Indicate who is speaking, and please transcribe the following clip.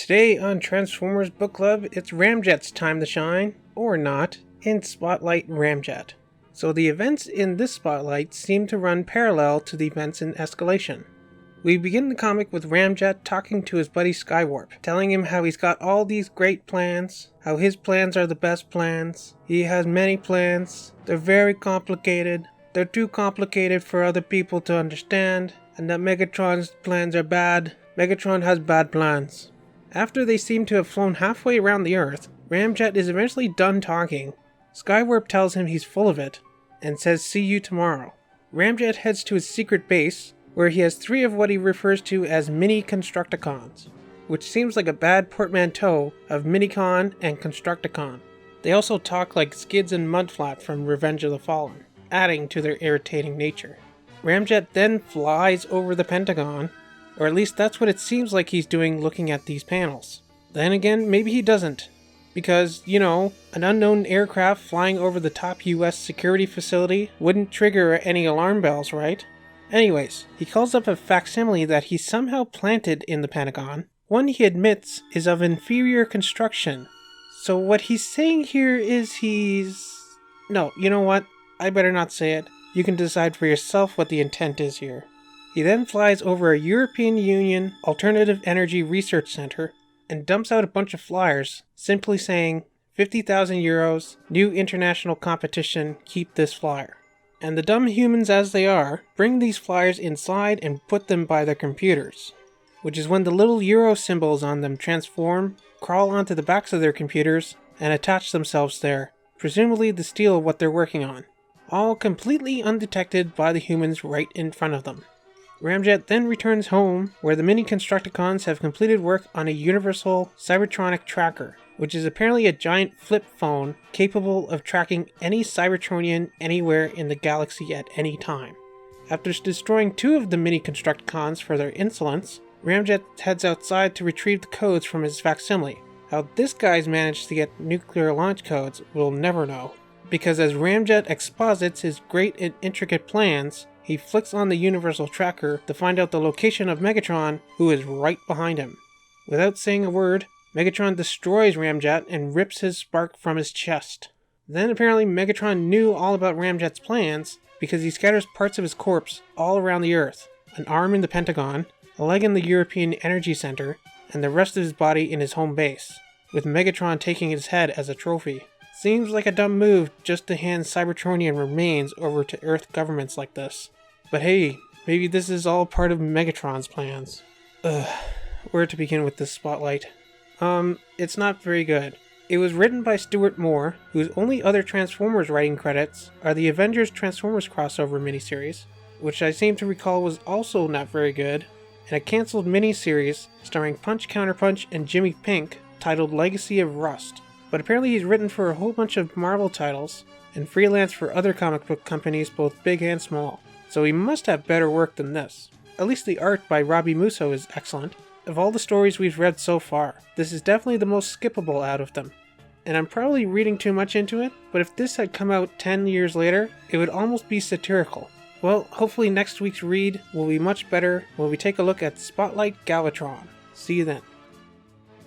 Speaker 1: Today on Transformers Book Club, it's Ramjet's time to shine, or not, in Spotlight Ramjet. So the events in this Spotlight seem to run parallel to the events in Escalation. We begin the comic with Ramjet talking to his buddy Skywarp, telling him how he's got all these great plans, how his plans are the best plans, he has many plans, they're very complicated, they're too complicated for other people to understand, and that Megatron's plans are bad. Megatron has bad plans. After they seem to have flown halfway around the Earth, Ramjet is eventually done talking. Skywarp tells him he's full of it, and says see you tomorrow. Ramjet heads to his secret base, where he has 3 of what he refers to as mini-constructicons, which seems like a bad portmanteau of Minicon and Constructicon. They also talk like Skids and Mudflat from Revenge of the Fallen, adding to their irritating nature. Ramjet then flies over the Pentagon, or at least that's what it seems like he's doing looking at these panels. Then again, maybe he doesn't, because, you know, an unknown aircraft flying over the top US security facility wouldn't trigger any alarm bells, right? Anyways, he calls up a facsimile that he somehow planted in the Pentagon. One he admits is of inferior construction. So what he's saying here is No, you know what? I better not say it. You can decide for yourself what the intent is here. He then flies over a European Union Alternative Energy Research Center and dumps out a bunch of flyers, simply saying, 50,000 euros, new international competition, keep this flyer. And the dumb humans as they are, bring these flyers inside and put them by their computers, which is when the little euro symbols on them transform, crawl onto the backs of their computers, and attach themselves there, presumably to steal what they're working on, all completely undetected by the humans right in front of them. Ramjet then returns home, where the mini-constructicons have completed work on a universal Cybertronic tracker, which is apparently a giant flip phone capable of tracking any Cybertronian anywhere in the galaxy at any time. After destroying 2 of the mini-constructicons for their insolence, Ramjet heads outside to retrieve the codes from his facsimile. How this guy's managed to get nuclear launch codes, we'll never know, because as Ramjet exposits his great and intricate plans, he flicks on the universal tracker to find out the location of Megatron, who is right behind him. Without saying a word, Megatron destroys Ramjet and rips his spark from his chest. Then apparently Megatron knew all about Ramjet's plans because he scatters parts of his corpse all around the Earth, an arm in the Pentagon, a leg in the European Energy Center, and the rest of his body in his home base, with Megatron taking his head as a trophy. Seems like a dumb move just to hand Cybertronian remains over to Earth governments like this. But hey, maybe this is all part of Megatron's plans. Where to begin with this spotlight? It's not very good. It was written by Stuart Moore, whose only other Transformers writing credits are the Avengers Transformers crossover miniseries, which I seem to recall was also not very good, and a cancelled miniseries starring Punch Counterpunch and Jimmy Pink titled Legacy of Rust. But apparently he's written for a whole bunch of Marvel titles, and freelance for other comic book companies both big and small. So he must have better work than this. At least the art by Robbie Musso is excellent. Of all the stories we've read so far, this is definitely the most skippable out of them. And I'm probably reading too much into it, but if this had come out 10 years later, it would almost be satirical. Well, hopefully next week's read will be much better when we take a look at Spotlight Galvatron. See you then.